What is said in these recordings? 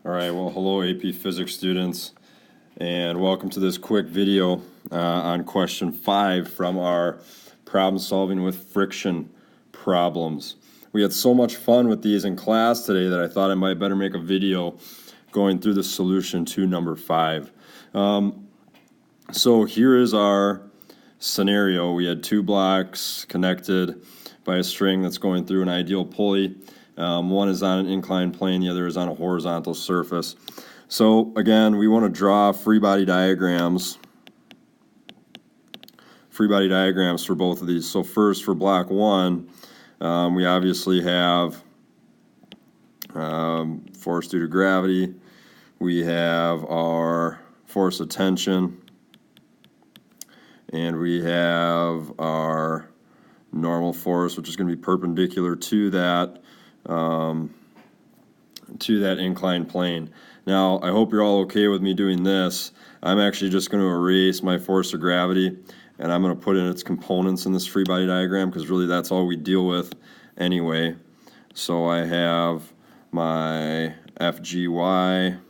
All right, well, hello AP Physics students, and welcome to this quick video on question 5 from our problem solving with friction problems. We had so much fun with these in class today that I thought I might better make a video going through the solution to number 5. So here is our scenario. We had two blocks connected by a string that's going through an ideal pulley. One is on an inclined plane, the other is on a horizontal surface. So again, we want to draw free body diagrams for both of these. So first, for block 1, we obviously have force due to gravity. We have our force of tension, and we have our normal force, which is going to be perpendicular to that inclined plane. Now, I hope you're all okay with me doing this. I'm actually just going to erase my force of gravity, and I'm going to put in its components in this free body diagram, because really that's all we deal with anyway. So I have my FGY,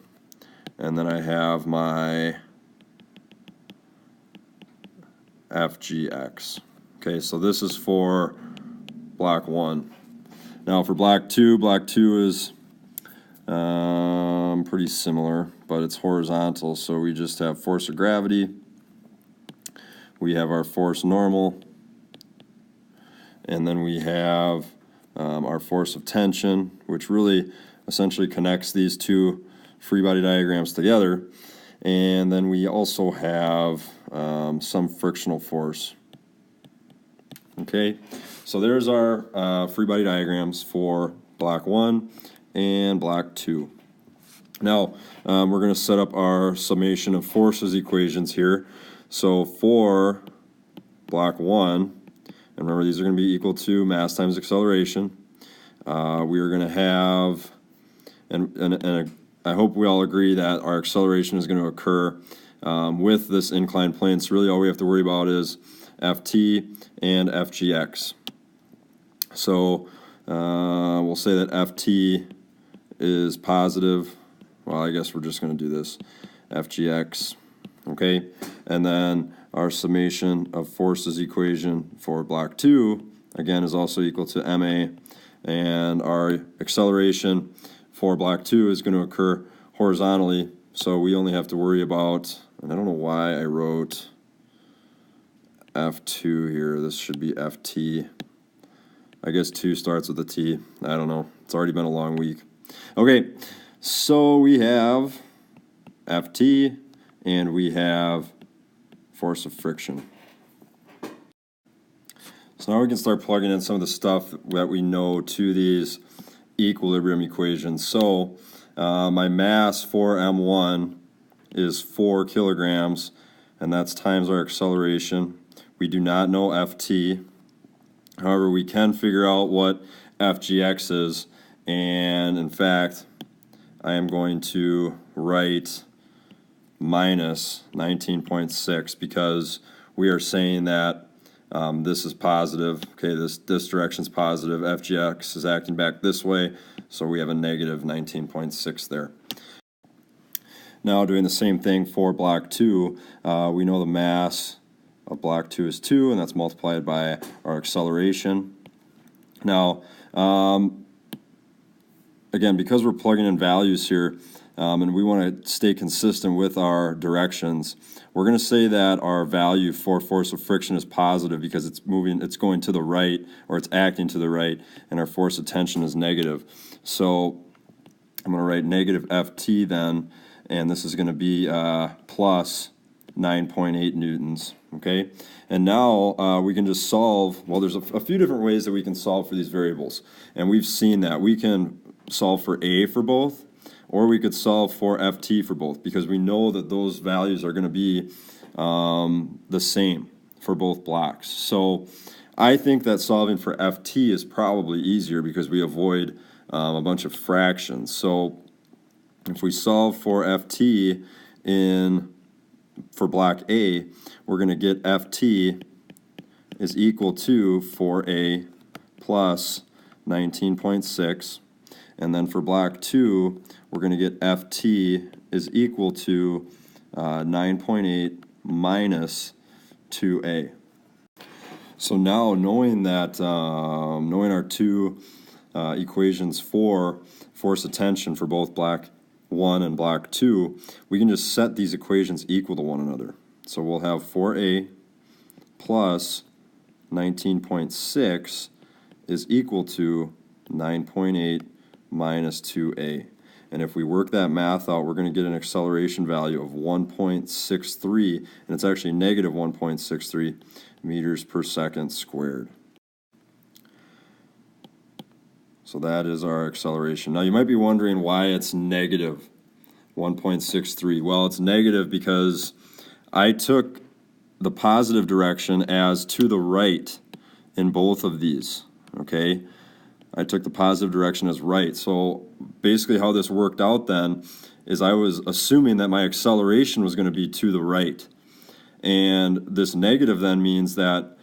and then I have my FGX. Okay, so this is for block 1. Now for block 2 is pretty similar, but it's horizontal, so we just have force of gravity, we have our force normal, and then we have our force of tension, which really essentially connects these two free body diagrams together. And then we also have some frictional force. Okay, so there's our free body diagrams for block 1 and block 2. Now, we're going to set up our summation of forces equations here. So for block 1, and remember these are going to be equal to mass times acceleration, we are going to have, and I hope we all agree that our acceleration is going to occur with this inclined plane. So really all we have to worry about is Ft and Fgx. So we'll say that Ft is positive. Well, I guess we're just going to do this. Fgx, okay? And then our summation of forces equation for block 2, again, is also equal to ma. And our acceleration for block 2 is going to occur horizontally. So we only have to worry about, and I don't know why I wrote F2 here. This should be Ft. I guess 2 starts with a T. I don't know. It's already been a long week. Okay, so we have Ft and we have force of friction. So now we can start plugging in some of the stuff that we know to these equilibrium equations. So my mass for M1 is 4 kilograms, and that's times our acceleration. We do not know Ft. However, we can figure out what Fgx is, and in fact, I am going to write minus 19.6 because we are saying that this is positive. Okay, this direction is positive. Fgx is acting back this way, so we have a negative 19.6 there. Now doing the same thing for block 2, we know the mass of block 2 is 2, and that's multiplied by our acceleration. Now, again, because we're plugging in values here, and we want to stay consistent with our directions, we're going to say that our value for force of friction is positive because it's going to the right, or it's acting to the right, and our force of tension is negative. So I'm going to write negative Ft then, and this is going to be plus 9.8 newtons. Okay, and now we can just solve. Well, there's a few different ways that we can solve for these variables, and we've seen that we can solve for A for both, or we could solve for Ft for both, because we know that those values are going to be the same for both blocks. So I think that solving for Ft is probably easier because we avoid a bunch of fractions. So if we solve for Ft for block A, we're going to get Ft is equal to 4A plus 19.6. And then for block 2, we're going to get Ft is equal to 9.8 minus 2a. So now knowing that, knowing our two equations for force of tension for both block 1 and block 2, we can just set these equations equal to one another. So we'll have 4a plus 19.6 is equal to 9.8 minus 2a. And if we work that math out, we're going to get an acceleration value of 1.63, and it's actually negative 1.63 meters per second squared. So that is our acceleration. Now you might be wondering why it's negative 1.63. Well, it's negative because I took the positive direction as to the right in both of these, okay? I took the positive direction as right. So basically how this worked out then is I was assuming that my acceleration was going to be to the right. And this negative then means that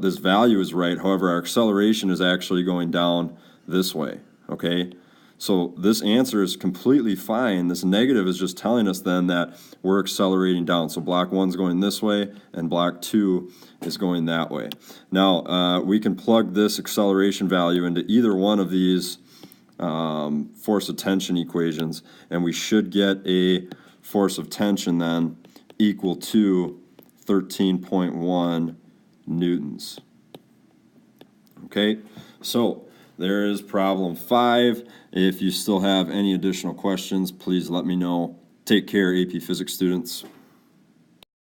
this value is right. However, our acceleration is actually going down this way, okay? So this answer is completely fine. This negative is just telling us then that we're accelerating down. So block 1 is going this way and block 2 is going that way. Now we can plug this acceleration value into either one of these force of tension equations, and we should get a force of tension then equal to 13.1 newtons. Okay, so there is problem 5. If you still have any additional questions, please let me know. Take care, AP Physics students.